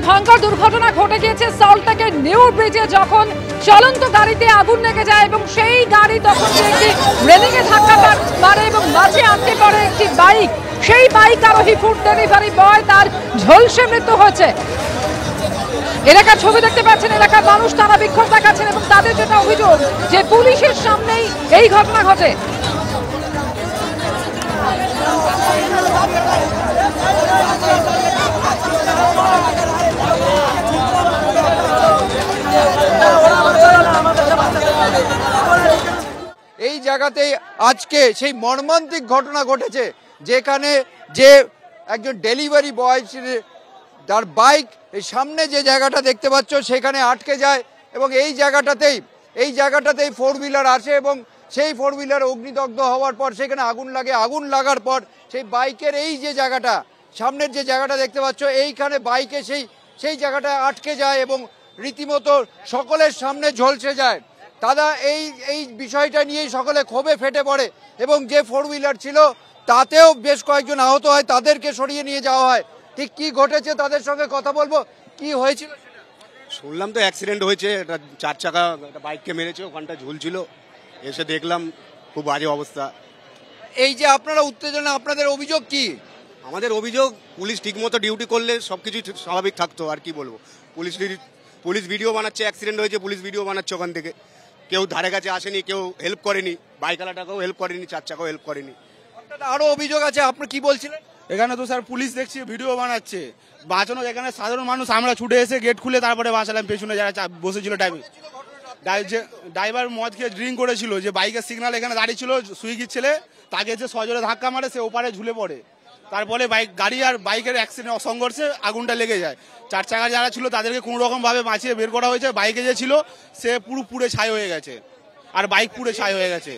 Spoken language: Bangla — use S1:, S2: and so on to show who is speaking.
S1: ভয়ঙ্কর দুর্ঘটনা ঘটে গিয়েছে সল্টলেকের নিউ ব্রিজে, যখন চলন্ত গাড়িতে আগুন লেগে যায় এবং সেই গাড়ি তখন একটি রেলিংয়ে ধাক্কা মারে এবং মাঝে আটকে পড়ে একটি বাইক। সেই বাইক আরোহী ফুড ডেলিভারি বয়, তার ঝলসে মৃত্যু হয়েছে। এলাকার ছবি দেখতে পাচ্ছেন, এলাকার মানুষ তারা বিক্ষোভ দেখাচ্ছেন এবং তাদের যেটা অভিযোগ যে পুলিশের সামনেই এই ঘটনা ঘটে।
S2: এই জায়গাতেই আজকে সেই মর্মান্তিক ঘটনা ঘটেছে, যেখানে যে একজন ডেলিভারি বয় তার বাইক এই সামনে যে জায়গাটা দেখতে পাচ্ছ সেখানে আটকে যায় এবং এই জায়গাটাতেই ফোর হুইলার আসে এবং সেই ফোর হুইলার অগ্নিদগ্ধ হওয়ার পর সেখানে আগুন লাগে। আগুন লাগার পর সেই বাইকের এই যে জায়গাটা, সামনের যে জায়গাটা দেখতে পাচ্ছ, এইখানে বাইকে সেই জায়গাটা আটকে যায় এবং রীতিমতো সকলের সামনে ঝলসে যায়। দাদা, এই বিষয়টা নিয়েই সকলে ক্ষোভে ফেটে পড়ে এবং যে ফোর হুইলার ছিল তাতেও বেশ কয়েকজন আহত হয়, তাদেরকে সরিয়ে নিয়ে যাওয়া হয়। ঠিক কি ঘটেছে তাদের সঙ্গে কথা বলবো, কি হয়েছিল।
S3: শুনলাম তো অ্যাক্সিডেন্ট হয়েছে, এটা 4 চাকা বাইককে মেরেছে, ওখানটা ঝুলছিল, এসে দেখলাম খুব বাজে অবস্থা।
S2: এই যে আপনারা উত্তেজনা, আপনাদের অভিযোগ কি?
S3: আমাদের অভিযোগ পুলিশ ঠিকমতো ডিউটি করলে সবকিছু স্বাভাবিক থাকতো। আর কি বলবো, পুলিশ ভিডিও বানাচ্ছে, অ্যাক্সিডেন্ট হয়েছে পুলিশ ভিডিও বানাচ্ছে, ওখান থেকে কেউ ধারে কাছে আসেনি, কেউ হেল্প করেনি, বাইকওয়ালাটাকেও হেল্প করেনি, 4 চাকাও হেল্প করেনি।
S2: আরো অভিযোগ আছে, আপনি কি বলছিলেন?
S4: এখানে তো স্যার পুলিশ দেখছি ভিডিও বানাচ্ছে, বাঁচানো এখানে সাধারণ মানুষ আমরা ছুটে এসে গেট খুলে তারপরে বাঁচালাম পেছনে যারা বসেছিল। ড্রাইভার মদ খেয়ে ড্রিঙ্ক করেছিল, যে বাইকের সিগন্যাল এখানে দাঁড়িয়ে ছিল, সুইগির ছেলে, তাকে যে সজোরে ধাক্কা মারে, সে ওপারে ঝুলে পড়ে। তারপরে গাড়ি আর বাইকের অ্যাক্সিডেন্ট সংঘর্ষে আগুনটা লেগে যায়। 4 চাকা যারা ছিল তাদেরকে কোনো রকম ভাবে বাঁচিয়ে বের করা হয়েছে। বাইকে যে ছিল সে পুরো পুড়ে ছাই হয়ে গেছে, আর বাইক পুড়ে ছাই হয়ে গেছে।